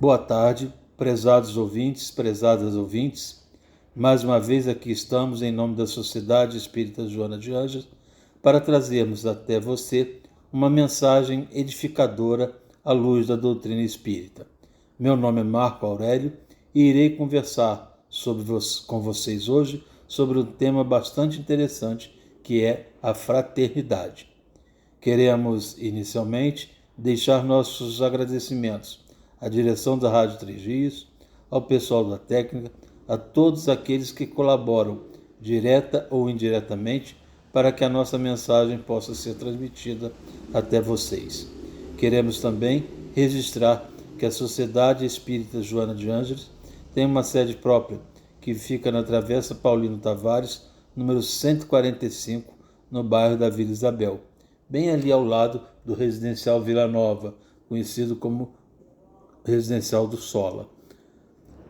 Boa tarde, prezados ouvintes, prezadas ouvintes. Mais uma vez aqui estamos em nome da Sociedade Espírita Joana de Ângeles para trazermos até você uma mensagem edificadora à luz da doutrina espírita. Meu nome é Marco Aurélio e irei conversar com vocês hoje sobre um tema bastante interessante que é a fraternidade. Queremos inicialmente deixar nossos agradecimentos à direção da Rádio Três Rios, ao pessoal da técnica, a todos aqueles que colaboram, direta ou indiretamente, para que a nossa mensagem possa ser transmitida até vocês. Queremos também registrar que a Sociedade Espírita Joana de Ângeles tem uma sede própria, que fica na Travessa Paulino Tavares, número 145, no bairro da Vila Isabel, bem ali ao lado do Residencial Vila Nova, conhecido como Residencial do Sola.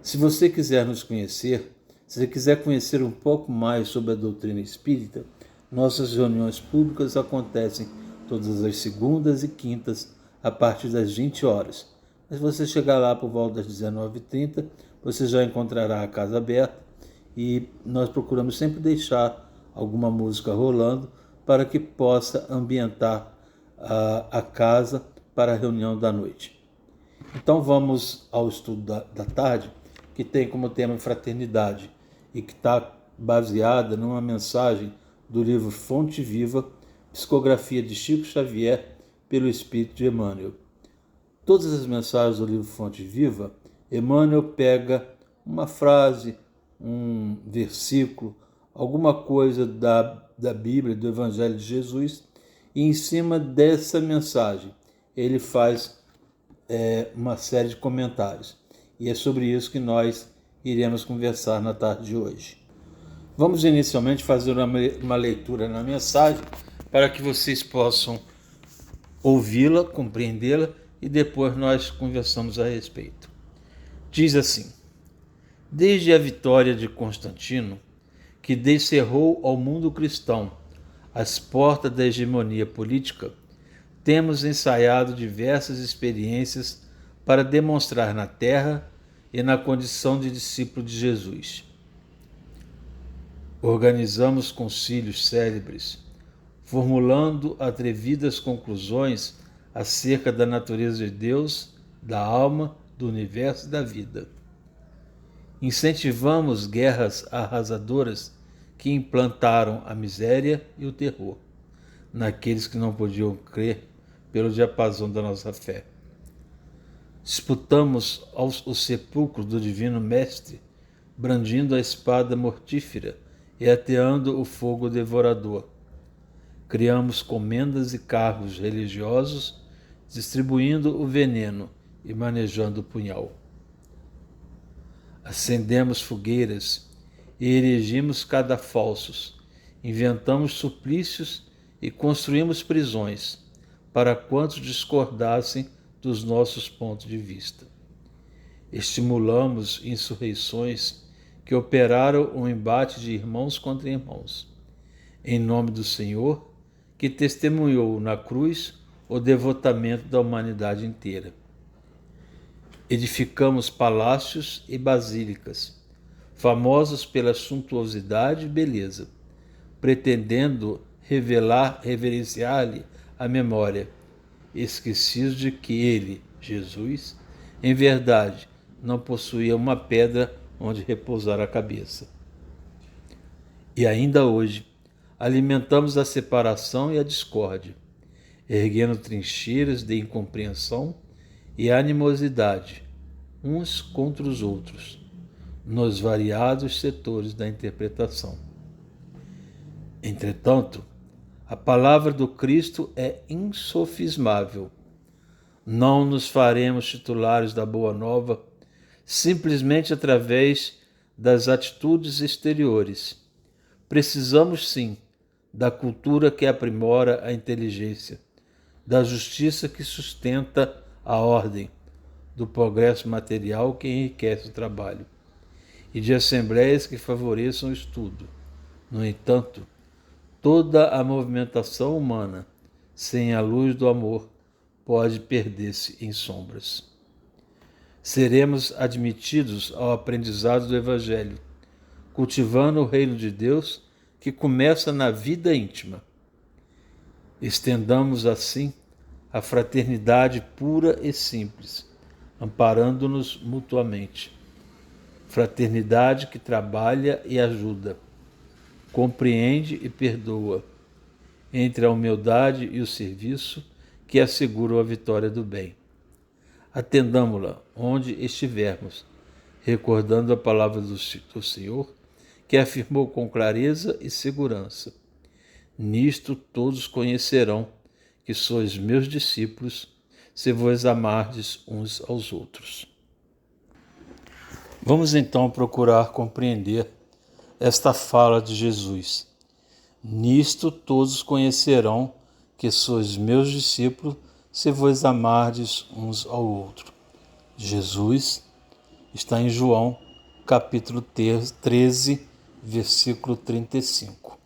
Se você quiser nos conhecer, se você quiser conhecer um pouco mais sobre a doutrina espírita, nossas reuniões públicas acontecem todas as segundas e quintas, a partir das 20 horas. Mas se você chegar lá por volta das 19h30, você já encontrará a casa aberta e nós procuramos sempre deixar alguma música rolando para que possa ambientar a casa para a reunião da noite. Então vamos ao estudo da tarde, que tem como tema fraternidade e que está baseada numa mensagem do livro Fonte Viva, psicografia de Chico Xavier pelo Espírito de Emmanuel. Todas as mensagens do livro Fonte Viva, Emmanuel pega uma frase, um versículo, alguma coisa da Bíblia, do Evangelho de Jesus, e em cima dessa mensagem ele faz uma série de comentários. E é sobre isso que nós iremos conversar na tarde de hoje. Vamos inicialmente fazer uma leitura na mensagem para que vocês possam ouvi-la, compreendê-la e depois nós conversamos a respeito. Diz assim: desde a vitória de Constantino, que descerrou ao mundo cristão as portas da hegemonia política, temos ensaiado diversas experiências para demonstrar na Terra e na condição de discípulo de Jesus. Organizamos concílios célebres, formulando atrevidas conclusões acerca da natureza de Deus, da alma, do universo e da vida. Incentivamos guerras arrasadoras que implantaram a miséria e o terror naqueles que não podiam crer pelo diapasão da nossa fé. Disputamos o sepulcro do Divino Mestre, brandindo a espada mortífera e ateando o fogo devorador. Criamos comendas e carros religiosos, distribuindo o veneno e manejando o punhal. Acendemos fogueiras e erigimos cadafalsos, inventamos suplícios e construímos prisões para quantos discordassem dos nossos pontos de vista. Estimulamos insurreições que operaram um embate de irmãos contra irmãos, em nome do Senhor, que testemunhou na cruz o devotamento da humanidade inteira. Edificamos palácios e basílicas, famosos pela suntuosidade e beleza, pretendendo reverenciar-lhe a memória, esquecidos de que ele, Jesus, em verdade, não possuía uma pedra onde repousar a cabeça. E ainda hoje, alimentamos a separação e a discórdia, erguendo trincheiras de incompreensão e animosidade uns contra os outros, nos variados setores da interpretação. Entretanto, a palavra do Cristo é insofismável. Não nos faremos titulares da Boa Nova simplesmente através das atitudes exteriores. Precisamos, sim, da cultura que aprimora a inteligência, da justiça que sustenta a ordem, do progresso material que enriquece o trabalho, e de assembleias que favoreçam o estudo. No entanto, toda a movimentação humana, sem a luz do amor, pode perder-se em sombras. seremos admitidos ao aprendizado do Evangelho, cultivando o reino de Deus que começa na vida íntima. Estendamos assim a fraternidade pura e simples, amparando-nos mutuamente. Fraternidade que trabalha e ajuda, compreende e perdoa, entre a humildade e o serviço que asseguram a vitória do bem. Atendamo-la onde estivermos, recordando a palavra do Senhor, que afirmou com clareza e segurança: nisto todos conhecerão que sois meus discípulos, se vos amardes uns aos outros. Vamos então procurar compreender esta fala de Jesus. Nisto todos conhecerão que sois meus discípulos, se vos amardes uns ao outro. Jesus está em João, capítulo 13, versículo 35.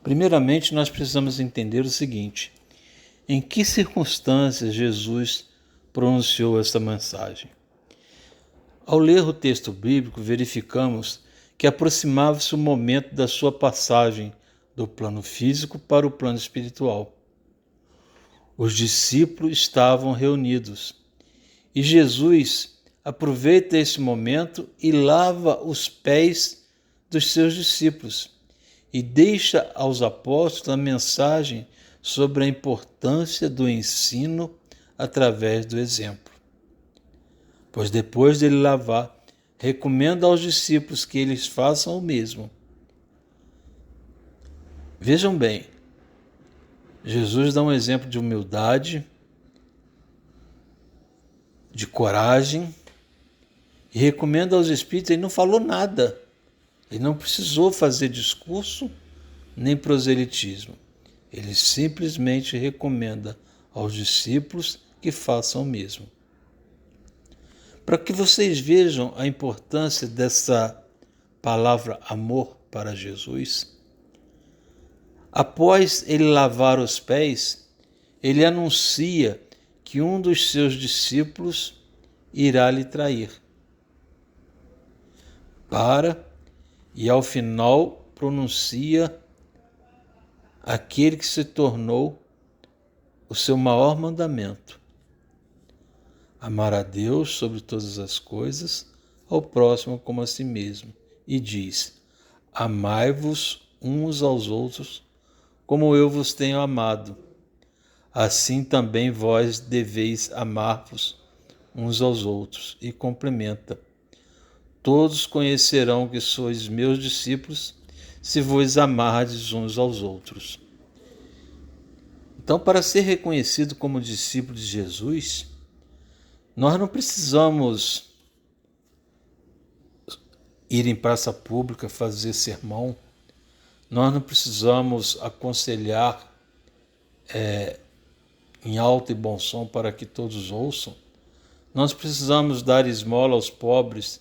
Primeiramente, nós precisamos entender o seguinte: em que circunstâncias Jesus pronunciou esta mensagem? Ao ler o texto bíblico, verificamos que aproximava-se o momento da sua passagem do plano físico para o plano espiritual. Os discípulos estavam reunidos e Jesus aproveita esse momento e lava os pés dos seus discípulos e deixa aos apóstolos a mensagem sobre a importância do ensino através do exemplo. Pois depois dele lavar, recomenda aos discípulos que eles façam o mesmo. Vejam bem, Jesus dá um exemplo de humildade, de coragem, e recomenda aos espíritos. Ele não falou nada, ele não precisou fazer discurso nem proselitismo. Ele simplesmente recomenda aos discípulos que façam o mesmo. Para que vocês vejam a importância dessa palavra amor para Jesus, após ele lavar os pés, ele anuncia que um dos seus discípulos irá lhe trair. E ao final pronuncia aquele que se tornou o seu maior mandamento: amar a Deus sobre todas as coisas, ao próximo como a si mesmo. E diz: amai-vos uns aos outros, como eu vos tenho amado. Assim também vós deveis amar-vos uns aos outros. E complementa: todos conhecerão que sois meus discípulos, se vos amardes uns aos outros. Então, para ser reconhecido como discípulo de Jesus, nós não precisamos ir em praça pública fazer sermão, nós não precisamos aconselhar em alto e bom som para que todos ouçam, nós precisamos dar esmola aos pobres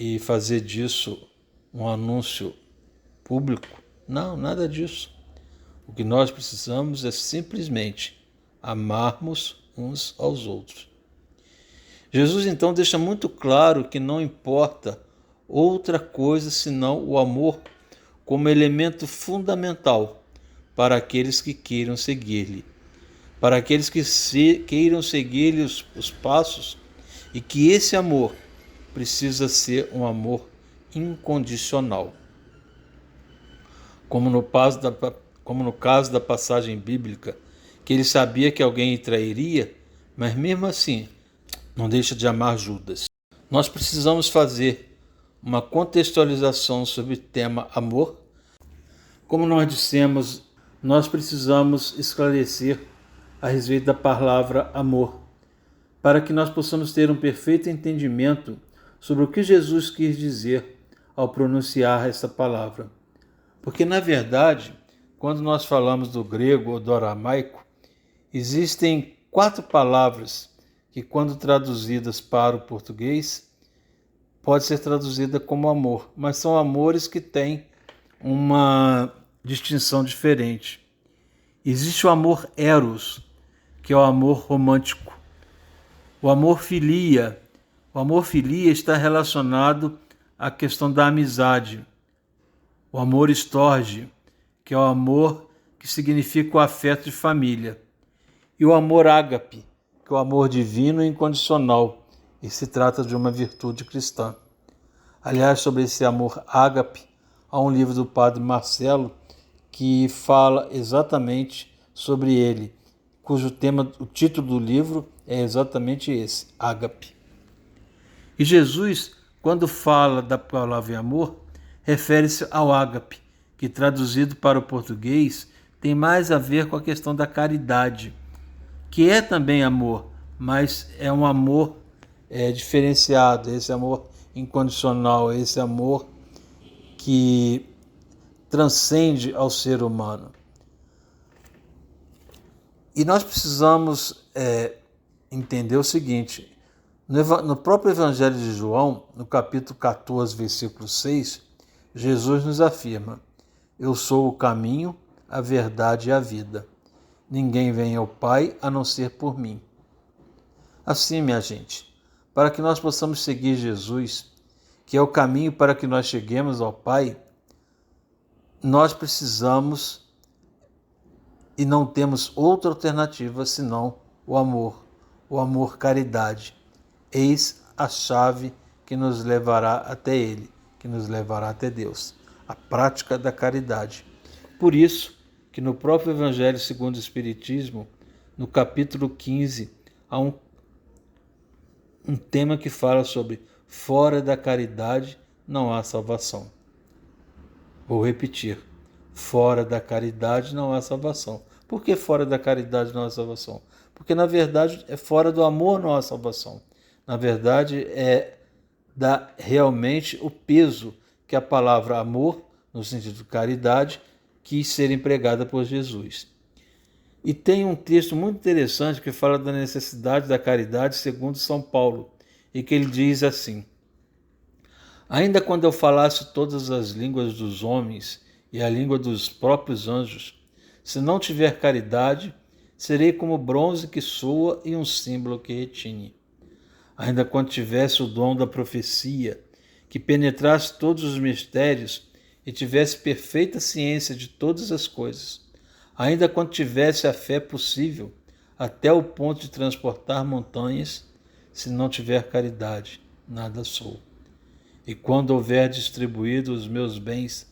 e fazer disso um anúncio público. Não, nada disso. O que nós precisamos é simplesmente amarmos uns aos outros. Jesus então deixa muito claro que não importa outra coisa senão o amor como elemento fundamental para aqueles que queiram seguir-lhe, para aqueles que queiram seguir-lhe os passos, e que esse amor precisa ser um amor incondicional. Como no caso da passagem bíblica, que ele sabia que alguém o trairia, mas mesmo assim não deixa de amar Judas. Nós precisamos fazer uma contextualização sobre o tema amor. Como nós dissemos, nós precisamos esclarecer a respeito da palavra amor, para que nós possamos ter um perfeito entendimento sobre o que Jesus quis dizer ao pronunciar essa palavra. Porque, na verdade, quando nós falamos do grego ou do aramaico, existem 4 palavras que, quando traduzidas para o português, pode ser traduzida como amor, mas são amores que têm uma distinção diferente. Existe o amor eros, que é o amor romântico. O amor filia O amor filia está relacionado à questão da amizade. O amor storge, que é o amor que significa o afeto de família. E o amor ágape, que é o amor divino e incondicional, e se trata de uma virtude cristã. Aliás, sobre esse amor ágape, há um livro do padre Marcelo que fala exatamente sobre ele, o título do livro é exatamente esse, ágape. E Jesus, quando fala da palavra amor, refere-se ao ágape, que traduzido para o português tem mais a ver com a questão da caridade, que é também amor, mas é um amor diferenciado, esse amor incondicional, esse amor que transcende ao ser humano. E nós precisamos entender o seguinte, no próprio Evangelho de João, no capítulo 14, versículo 6, Jesus nos afirma: eu sou o caminho, a verdade e a vida. Ninguém vem ao Pai a não ser por mim. Assim, minha gente, para que nós possamos seguir Jesus, que é o caminho para que nós cheguemos ao Pai, nós precisamos e não temos outra alternativa senão o amor caridade. Eis a chave que nos levará até Ele, que nos levará até Deus, a prática da caridade. Por isso que no próprio Evangelho segundo o Espiritismo, no capítulo 15, há um tema que fala sobre fora da caridade não há salvação. Vou repetir, fora da caridade não há salvação. Por que fora da caridade não há salvação? Porque, na verdade, fora do amor não há salvação. Na verdade, dá realmente o peso que a palavra amor, no sentido de caridade, quis ser empregada por Jesus. E tem um texto muito interessante que fala da necessidade da caridade segundo São Paulo, e que ele diz assim: ainda quando eu falasse todas as línguas dos homens e a língua dos próprios anjos, se não tiver caridade, serei como bronze que soa e um símbolo que retine. Ainda quando tivesse o dom da profecia, que penetrasse todos os mistérios e tivesse perfeita ciência de todas as coisas, ainda quando tivesse a fé possível, até o ponto de transportar montanhas, se não tiver caridade, nada sou. E quando houver distribuído os meus bens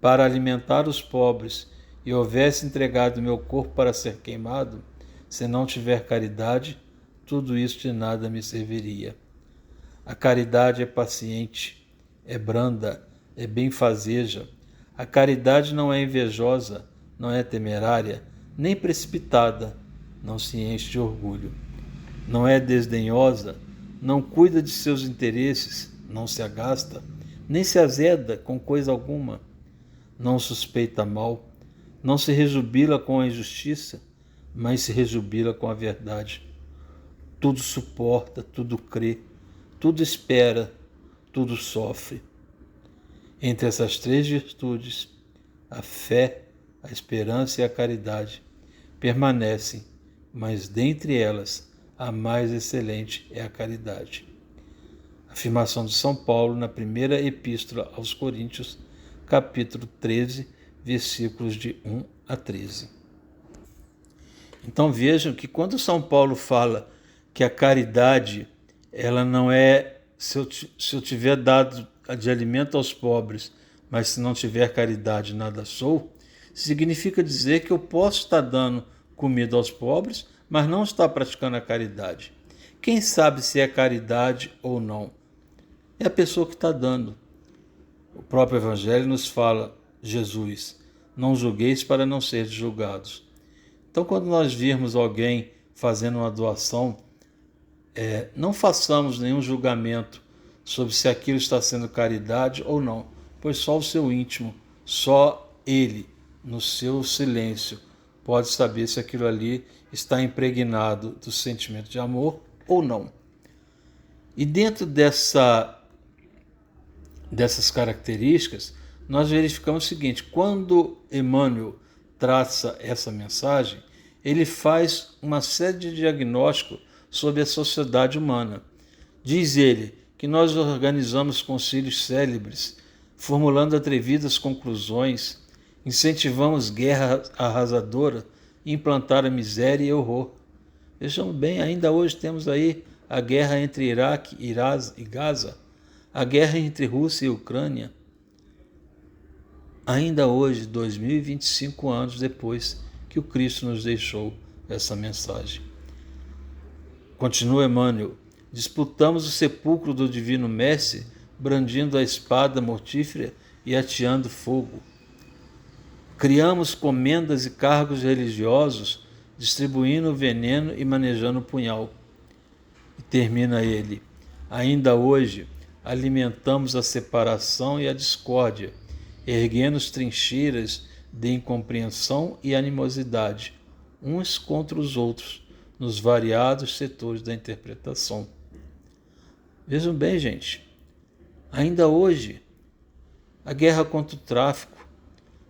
para alimentar os pobres e houvesse entregado meu corpo para ser queimado, se não tiver caridade, tudo isso de nada me serviria. A caridade é paciente, é branda, é benfazeja. A caridade não é invejosa, não é temerária, nem precipitada, não se enche de orgulho. Não é desdenhosa, não cuida de seus interesses, não se agasta, nem se azeda com coisa alguma. Não suspeita mal, não se rejubila com a injustiça, mas se rejubila com a verdade. Tudo suporta, tudo crê, tudo espera, tudo sofre. Entre essas três virtudes, a fé, a esperança e a caridade permanecem, mas dentre elas, a mais excelente é a caridade. Afirmação de São Paulo na primeira epístola aos Coríntios, capítulo 13, versículos de 1 a 13. Então vejam que quando São Paulo fala que a caridade, ela não é se eu tiver dado de alimento aos pobres, mas se não tiver caridade nada sou, significa dizer que eu posso estar dando comida aos pobres, mas não estar praticando a caridade. Quem sabe se é caridade ou não? É a pessoa que está dando. O próprio Evangelho nos fala, Jesus, não julgueis para não seres julgados. Então, quando nós virmos alguém fazendo uma doação, não façamos nenhum julgamento sobre se aquilo está sendo caridade ou não, pois só o seu íntimo, só ele, no seu silêncio, pode saber se aquilo ali está impregnado do sentimento de amor ou não. E dentro dessas características, nós verificamos o seguinte: quando Emmanuel traça essa mensagem, ele faz uma série de diagnósticos sobre a sociedade humana, Diz ele que nós organizamos concílios célebres, formulando atrevidas conclusões, incentivamos guerra arrasadora e implantar a miséria e horror. Vejam bem, ainda hoje temos aí a guerra entre Iraque e Gaza, a guerra entre Rússia e Ucrânia. Ainda hoje, 2025 anos depois que o Cristo nos deixou essa mensagem. Continua Emmanuel: disputamos o sepulcro do Divino Mestre, brandindo a espada mortífera e ateando fogo. Criamos comendas e cargos religiosos, distribuindo o veneno e manejando o punhal. E termina ele: ainda hoje alimentamos a separação e a discórdia, erguendo trincheiras de incompreensão e animosidade, uns contra os outros, nos variados setores da interpretação. Vejam bem, gente, ainda hoje, a guerra contra o tráfico,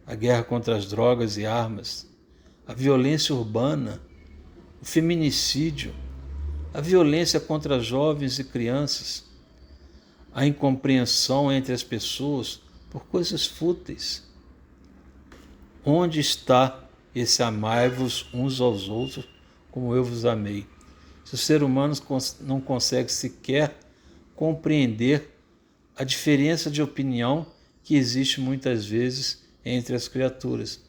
a guerra contra as drogas e armas, a violência urbana, o feminicídio, a violência contra jovens e crianças, a incompreensão entre as pessoas por coisas fúteis. Onde está esse amai-vos uns aos outros como eu vos amei? Se o ser humano não consegue sequer compreender a diferença de opinião que existe muitas vezes entre as criaturas.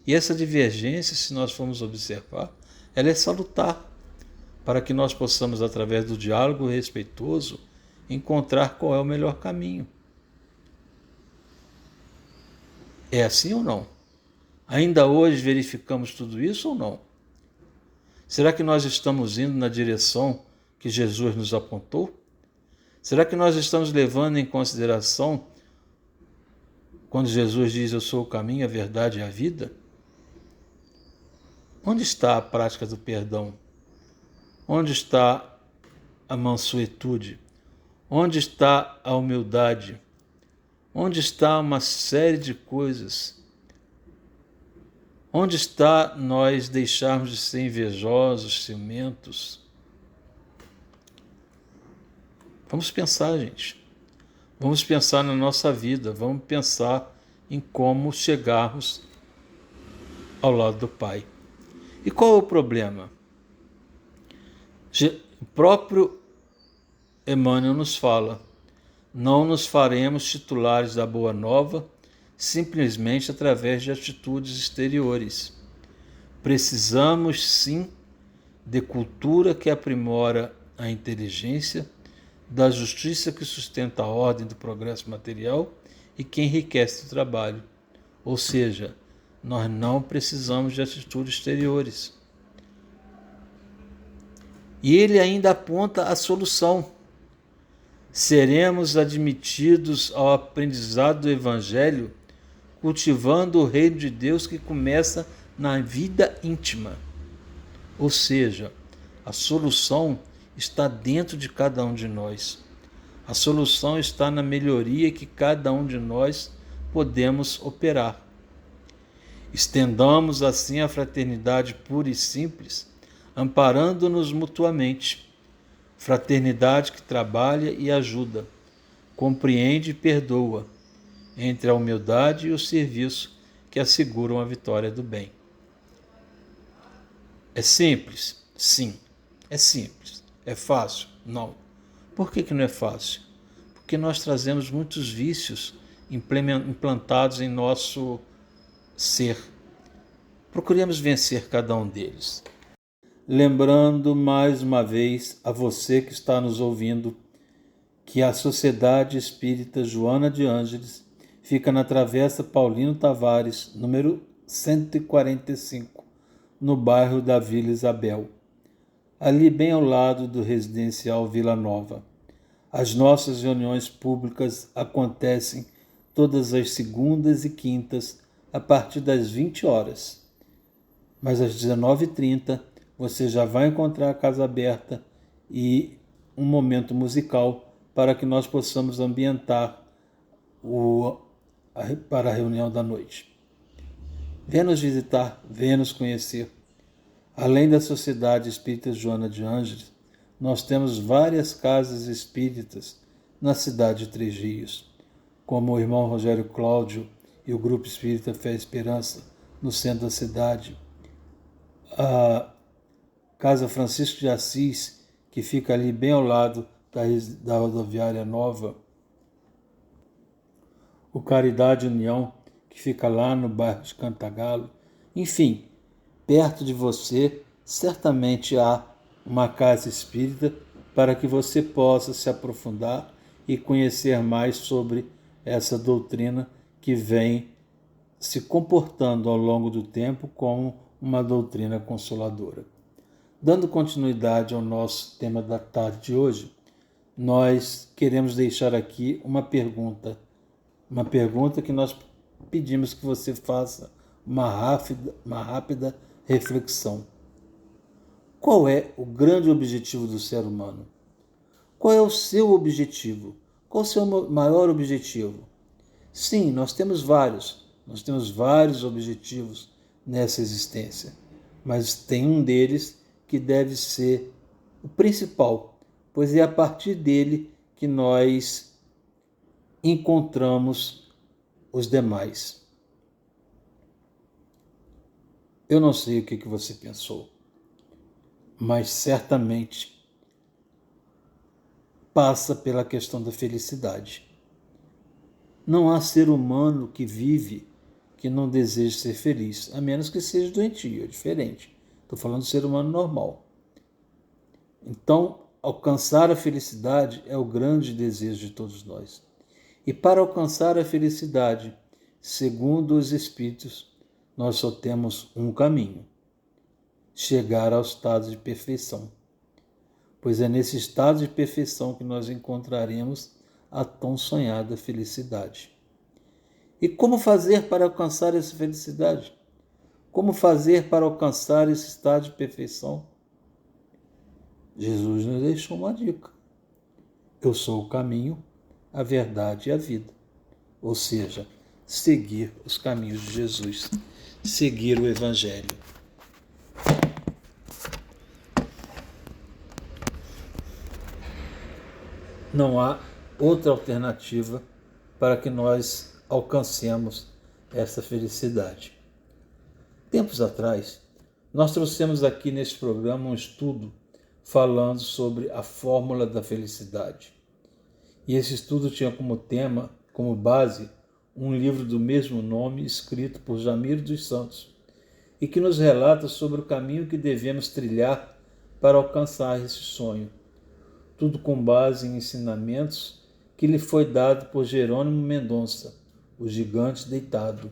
E essa divergência, se nós formos observar, ela é salutar, para que nós possamos, através do diálogo respeitoso, encontrar qual é o melhor caminho. É assim ou não? Ainda hoje verificamos tudo isso ou não? Será que nós estamos indo na direção que Jesus nos apontou? Será que nós estamos levando em consideração quando Jesus diz: eu sou o caminho, a verdade e a vida? Onde está a prática do perdão? Onde está a mansuetude? Onde está a humildade? Onde está uma série de coisas? Onde está nós deixarmos de ser invejosos, ciumentos? Vamos pensar, gente. Vamos pensar na nossa vida, vamos pensar em como chegarmos ao lado do Pai. E qual é o problema? O próprio Emmanuel nos fala: não nos faremos titulares da Boa Nova simplesmente através de atitudes exteriores. Precisamos, sim, de cultura que aprimora a inteligência, da justiça que sustenta a ordem do progresso material e que enriquece o trabalho. Ou seja, nós não precisamos de atitudes exteriores. E ele ainda aponta a solução. Seremos admitidos ao aprendizado do Evangelho, cultivando o reino de Deus que começa na vida íntima. Ou seja, a solução está dentro de cada um de nós. A solução está na melhoria que cada um de nós podemos operar. Estendamos assim a fraternidade pura e simples, amparando-nos mutuamente. Fraternidade que trabalha e ajuda, compreende e perdoa, entre a humildade e o serviço que asseguram a vitória do bem. É simples? Sim, é simples. É fácil? Não. Por que não é fácil? Porque nós trazemos muitos vícios implantados em nosso ser. Procuremos vencer cada um deles. Lembrando mais uma vez a você que está nos ouvindo que a Sociedade Espírita Joana de Ângeles fica na Travessa Paulino Tavares, número 145, no bairro da Vila Isabel, ali bem ao lado do residencial Vila Nova. As nossas reuniões públicas acontecem todas as segundas e quintas a partir das 20 horas. Mas às 19h30 você já vai encontrar a casa aberta e um momento musical para que nós possamos ambientar para a reunião da noite. Venha nos visitar, venha nos conhecer. Além da Sociedade Espírita Joana de Ângeles, nós temos várias casas espíritas na cidade de Três Rios, como o irmão Rogério Cláudio e o Grupo Espírita Fé e Esperança, no centro da cidade, a Casa Francisco de Assis, que fica ali bem ao lado da rodoviária nova, o Caridade União, que fica lá no bairro de Cantagalo. Enfim, perto de você, certamente há uma casa espírita para que você possa se aprofundar e conhecer mais sobre essa doutrina que vem se comportando ao longo do tempo como uma doutrina consoladora. Dando continuidade ao nosso tema da tarde de hoje, nós queremos deixar aqui uma pergunta que nós pedimos que você faça uma rápida reflexão. Qual é o grande objetivo do ser humano? Qual é o seu objetivo? Qual é o seu maior objetivo? Sim, nós temos vários objetivos nessa existência, mas tem um deles que deve ser o principal, pois é a partir dele que nós encontramos os demais. Eu não sei o que você pensou, mas certamente passa pela questão da felicidade. Não há ser humano que vive que não deseje ser feliz, a menos que seja doentio, é diferente. Estou falando do ser humano normal. Então, alcançar a felicidade é o grande desejo de todos nós. E para alcançar a felicidade, segundo os Espíritos, nós só temos um caminho: chegar ao estado de perfeição. Pois é nesse estado de perfeição que nós encontraremos a tão sonhada felicidade. E como fazer para alcançar essa felicidade? Como fazer para alcançar esse estado de perfeição? Jesus nos deixou uma dica. Eu sou o caminho, a verdade e a vida. Ou seja, seguir os caminhos de Jesus, seguir o Evangelho. Não há outra alternativa para que nós alcancemos essa felicidade. Tempos atrás, nós trouxemos aqui neste programa um estudo falando sobre a fórmula da felicidade. E esse estudo tinha como tema, como base, um livro do mesmo nome escrito por Jamiro dos Santos e que nos relata sobre o caminho que devemos trilhar para alcançar esse sonho. Tudo com base em ensinamentos que lhe foi dado por Jerônimo Mendonça, o gigante deitado.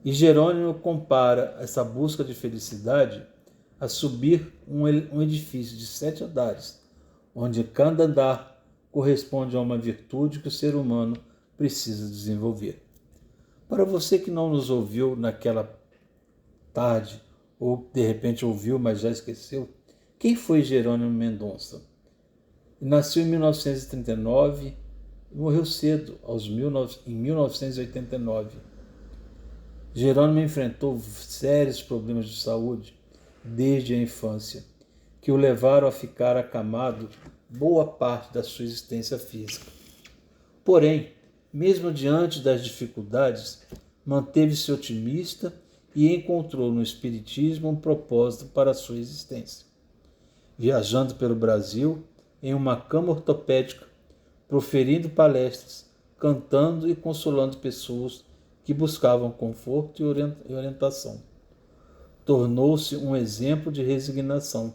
E Jerônimo compara essa busca de felicidade a subir um edifício de 7 andares, onde cada andar corresponde a uma virtude que o ser humano precisa desenvolver. Para você que não nos ouviu naquela tarde, ou de repente ouviu, mas já esqueceu, quem foi Jerônimo Mendonça? Nasceu em 1939 e morreu cedo, em 1989. Jerônimo enfrentou sérios problemas de saúde desde a infância, que o levaram a ficar acamado boa parte da sua existência física. Porém, mesmo diante das dificuldades, manteve-se otimista e encontrou no Espiritismo um propósito para a sua existência. Viajando pelo Brasil, em uma cama ortopédica, proferindo palestras, cantando e consolando pessoas que buscavam conforto e orientação. Tornou-se um exemplo de resignação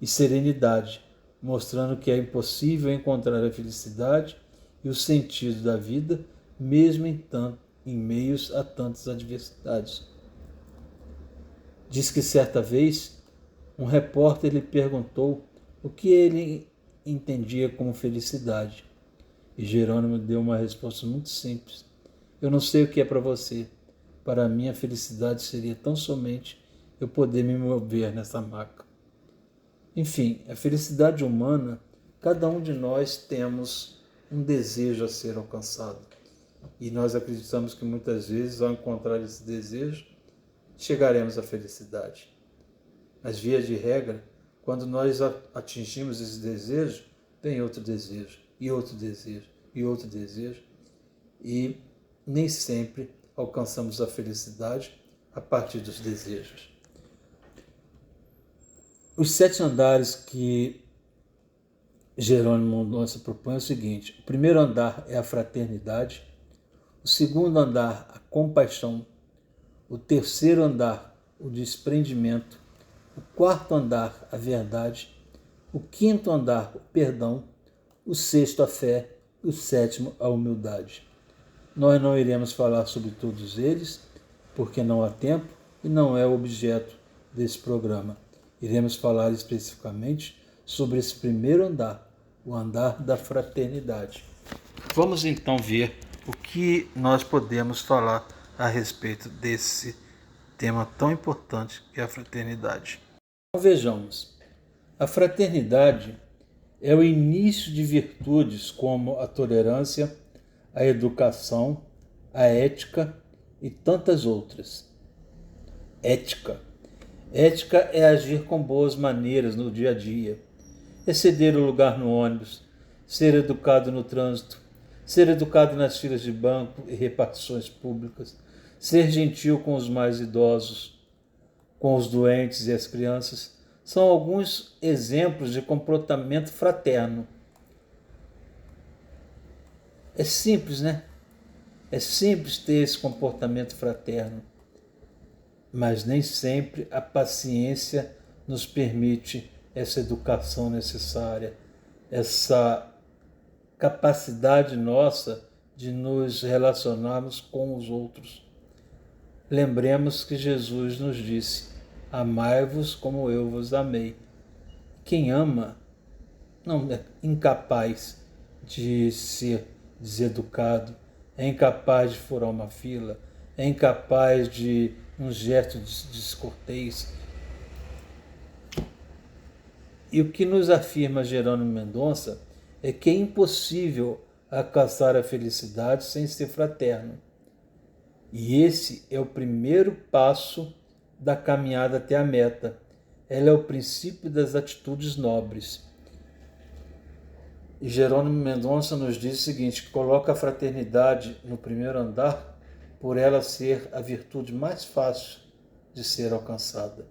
e serenidade, mostrando que é impossível encontrar a felicidade e o sentido da vida, mesmo em meios a tantas adversidades. Diz que certa vez um repórter lhe perguntou o que ele entendia como felicidade. E Jerônimo deu uma resposta muito simples: eu não sei o que é para você. Para mim, a felicidade seria tão somente eu poder me mover nessa maca. Enfim, a felicidade humana, cada um de nós temos um desejo a ser alcançado. E nós acreditamos que muitas vezes, ao encontrar esse desejo, chegaremos à felicidade. Mas, via de regra, Quando nós atingimos esse desejo, vem outro desejo, e outro desejo, e outro desejo, e nem sempre alcançamos a felicidade a partir dos desejos. Os 7 andares que Jerônimo Mendonça propõe é o seguinte: o primeiro andar é a fraternidade, o segundo andar, a compaixão, o terceiro andar, o desprendimento, o quarto andar, a verdade, o quinto andar, o perdão, o sexto, a fé, e o sétimo, a humildade. Nós não iremos falar sobre todos eles, porque não há tempo e não é o objeto desse programa. Iremos falar especificamente sobre esse primeiro andar, o andar da fraternidade. Vamos então ver o que nós podemos falar a respeito desse tema tão importante que é a fraternidade. Então, vejamos, a fraternidade é o início de virtudes como a tolerância, a educação, a ética e tantas outras. Ética. Ética é agir com boas maneiras no dia a dia, é ceder o lugar no ônibus, ser educado no trânsito, ser educado nas filas de banco e repartições públicas, ser gentil com os mais idosos, com os doentes e as crianças, são alguns exemplos de comportamento fraterno. É simples, né? É simples ter esse comportamento fraterno, mas nem sempre a paciência nos permite essa educação necessária, essa capacidade nossa de nos relacionarmos com os outros. Lembremos que Jesus nos disse: amai-vos como eu vos amei. Quem ama não é incapaz de ser deseducado, é incapaz de furar uma fila, é incapaz de um gesto descortês. E o que nos afirma Jerônimo Mendonça é que é impossível alcançar a felicidade sem ser fraterno. E esse é o primeiro passo da caminhada até a meta. Ela é o princípio das atitudes nobres. E Jerônimo Mendonça nos diz o seguinte: coloca a fraternidade no primeiro andar por ela ser a virtude mais fácil de ser alcançada.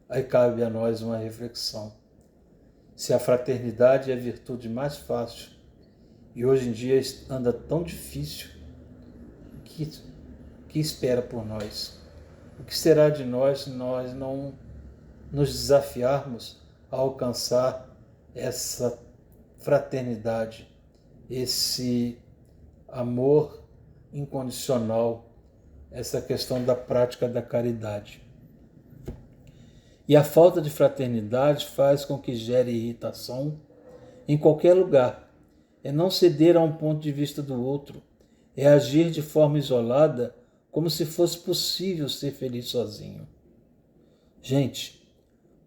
Aí cabe a nós uma reflexão. Se a fraternidade é a virtude mais fácil e hoje em dia anda tão difícil, que espera por nós? O que será de nós se nós não nos desafiarmos a alcançar essa fraternidade, esse amor incondicional, essa questão da prática da caridade? E a falta de fraternidade faz com que gere irritação em qualquer lugar. É não ceder a um ponto de vista do outro. É agir de forma isolada, como se fosse possível ser feliz sozinho. Gente,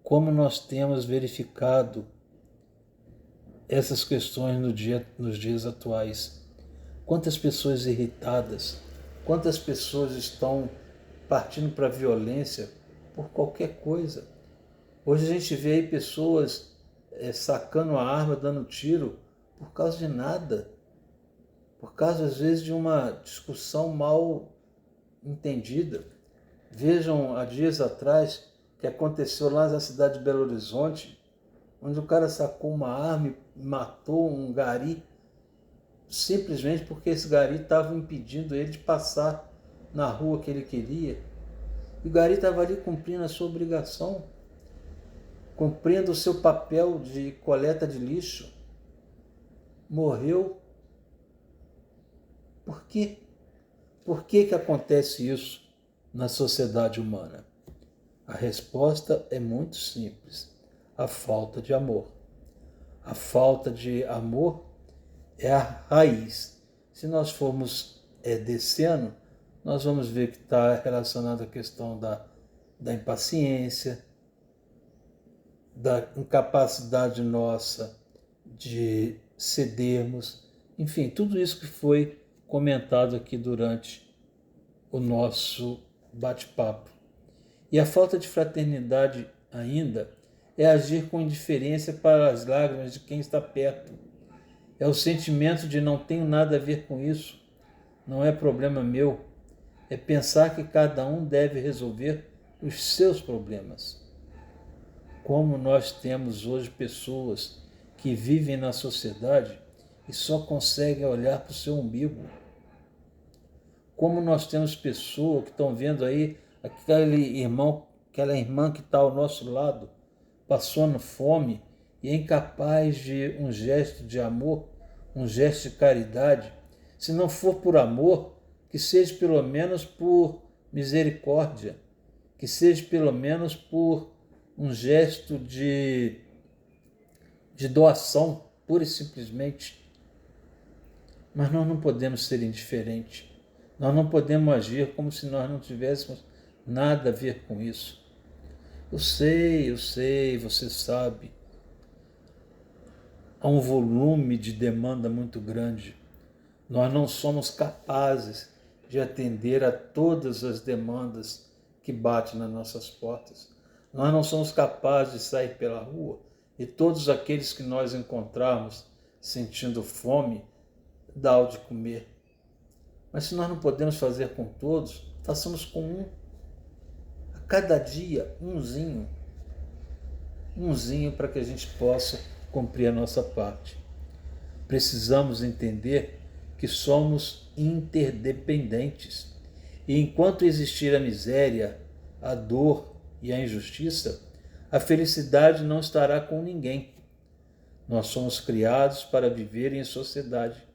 como nós temos verificado essas questões nos dias atuais. Quantas pessoas irritadas, quantas pessoas estão partindo para a violência por qualquer coisa. Hoje a gente vê aí pessoas sacando a arma, dando tiro, por causa de nada. Por causa, às vezes, de uma discussão mal entendida. Vejam, há dias atrás, que aconteceu lá na cidade de Belo Horizonte, onde o cara sacou uma arma e matou um gari, simplesmente porque esse gari estava impedindo ele de passar na rua que ele queria. E o gari estava ali cumprindo a sua obrigação, cumprindo o seu papel de coleta de lixo. Morreu. Por quê? Por que acontece isso na sociedade humana? A resposta é muito simples: a falta de amor. A falta de amor é a raiz. Se nós formos descendo, nós vamos ver que está relacionado à questão da impaciência, da incapacidade nossa de cedermos, enfim, tudo isso que foi comentado aqui durante o nosso bate-papo. E a falta de fraternidade ainda é agir com indiferença para as lágrimas de quem está perto. É o sentimento de não tenho nada a ver com isso, não é problema meu. É pensar que cada um deve resolver os seus problemas. Como nós temos hoje pessoas que vivem na sociedade e só conseguem olhar para o seu umbigo. Como nós temos pessoas que estão vendo aí aquela irmã que está ao nosso lado, passando fome e é incapaz de um gesto de amor, um gesto de caridade. Se não for por amor, que seja pelo menos por misericórdia, que seja pelo menos por um gesto de doação, pura e simplesmente. Mas nós não podemos ser indiferentes. Nós não podemos agir como se nós não tivéssemos nada a ver com isso. Eu sei, você sabe. Há um volume de demanda muito grande. Nós não somos capazes de atender a todas as demandas que batem nas nossas portas. Nós não somos capazes de sair pela rua e todos aqueles que nós encontrarmos sentindo fome, dar de comer. Mas se nós não podemos fazer com todos, façamos com um. A cada dia, umzinho para que a gente possa cumprir a nossa parte. Precisamos entender que somos interdependentes. E enquanto existir a miséria, a dor e a injustiça, a felicidade não estará com ninguém. Nós somos criados para viver em sociedade.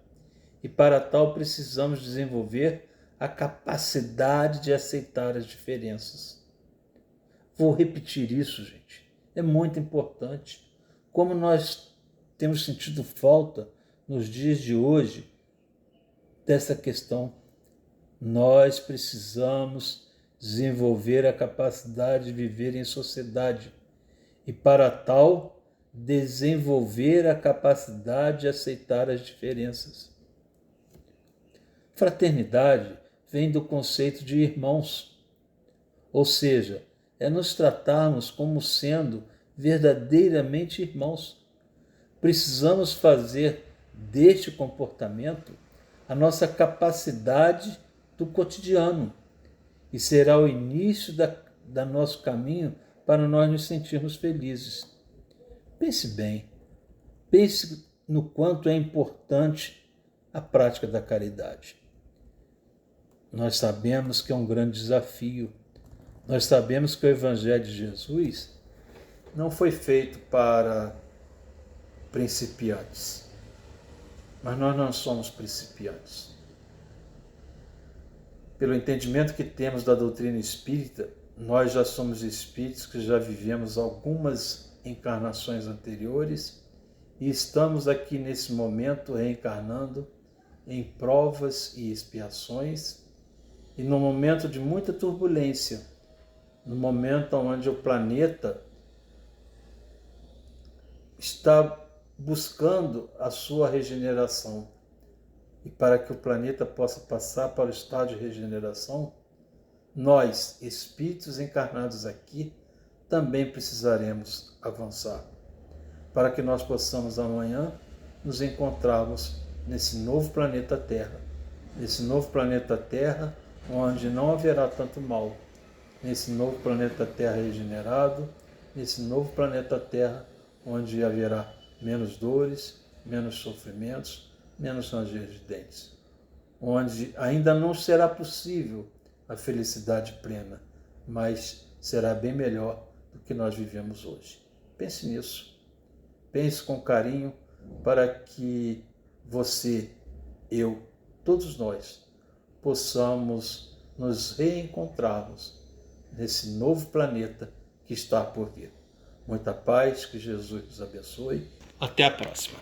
E para tal precisamos desenvolver a capacidade de aceitar as diferenças. Vou repetir isso, gente. É muito importante. Como nós temos sentido falta nos dias de hoje dessa questão, nós precisamos desenvolver a capacidade de viver em sociedade e, para tal, desenvolver a capacidade de aceitar as diferenças. Fraternidade vem do conceito de irmãos, ou seja, é nos tratarmos como sendo verdadeiramente irmãos. Precisamos fazer deste comportamento a nossa capacidade do cotidiano e será o início da nosso caminho para nós nos sentirmos felizes. Pense bem, pense no quanto é importante a prática da caridade. Nós sabemos que é um grande desafio. Nós sabemos que o Evangelho de Jesus não foi feito para principiantes. Mas nós não somos principiantes. Pelo entendimento que temos da doutrina espírita, nós já somos espíritos que já vivemos algumas encarnações anteriores e estamos aqui nesse momento reencarnando em provas e expiações e num momento de muita turbulência, no momento onde o planeta está buscando a sua regeneração. E para que o planeta possa passar para o estado de regeneração, nós, espíritos encarnados aqui, também precisaremos avançar, para que nós possamos amanhã nos encontrarmos nesse novo planeta Terra, onde não haverá tanto mal, nesse novo planeta Terra regenerado, nesse novo planeta Terra onde haverá menos dores, menos sofrimentos, menos ranger de dentes, onde ainda não será possível a felicidade plena, mas será bem melhor do que nós vivemos hoje. Pense nisso, pense com carinho para que você, eu, todos nós, possamos nos reencontrarmos nesse novo planeta que está por vir. Muita paz, que Jesus nos abençoe. Até a próxima.